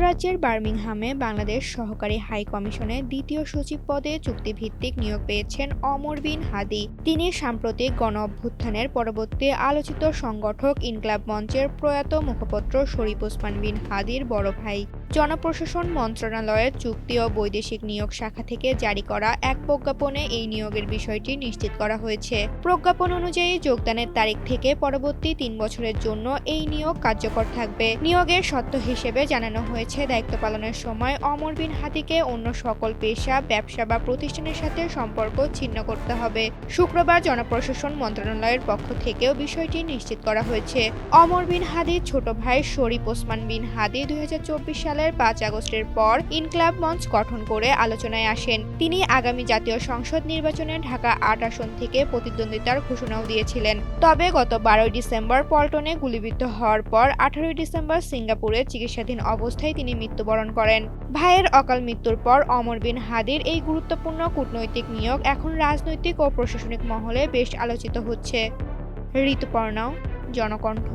যুক্তরাজ্যের বার্মিংহামে বাংলাদেশ সহকারী হাই কমিশনের দ্বিতীয় সচিব পদে চুক্তিভিত্তিক নিয়োগ পেয়েছেন ওমর বিন হাদি। তিনি সাম্প্রতিক গণঅভ্যুত্থানের পরবর্তী আলোচিত সংগঠক ইনকিলাব মঞ্চের প্রয়াত মুখপত্র শরীফ ওসমান বিন হাদির বড় ভাই। জনপ্রশাসন মন্ত্রণালয়ের চুক্তি ও বৈদেশিক নিয়োগ শাখা থেকে জারি করা এক প্রজ্ঞাপনে এই নিয়োগের বিষয়টি নিশ্চিত করা হয়েছে। প্রজ্ঞাপন অনুযায়ী যোগদানের তারিখ থেকে পরবর্তী ৩ বছরের জন্য এই নিয়োগ কার্যকর থাকবে। নিয়োগের শর্ত হিসেবে জানানো হয়েছে, দায়িত্ব পালনের সময় ওমর বিন হাদিকে অন্য সকল পেশা, ব্যবসা বা প্রতিষ্ঠানের সাথে সম্পর্ক ছিন্ন করতে হবে। শুক্রবার জনপ্রশাসন মন্ত্রণালয়ের পক্ষ থেকেও বিষয়টি নিশ্চিত করা হয়েছে। ওমর বিন হাদির ছোট ভাই শরীফ ওসমান বিন হাদি ২০২৪ সালের ৫ আগস্টের পর ইনকিলাব মঞ্চ গঠন করে আলোচনায় আসেন। তিনি আগামী জাতীয় সংসদ নির্বাচনে ঢাকা ৮ আসন থেকে প্রতিদ্বন্দ্বিতার ঘোষণাও দিয়েছিলেন। তবে গত ১২ ডিসেম্বর পল্টনে গুলিবিদ্ধ হওয়ার পর ১৮ ডিসেম্বর সিঙ্গাপুরে চিকিৎসাধীন অবস্থায় তিনি মৃত্যুবরণ করেন। ভাইয়ের অকাল মৃত্যুর পর ওমর বিন হাদির এই গুরুত্বপূর্ণ কূটনৈতিক নিয়োগ এখন রাজনৈতিক ও প্রশাসনিক মহলে বেশ আলোচিত হচ্ছে। ঋতুপর্ণা, জনকণ্ঠ।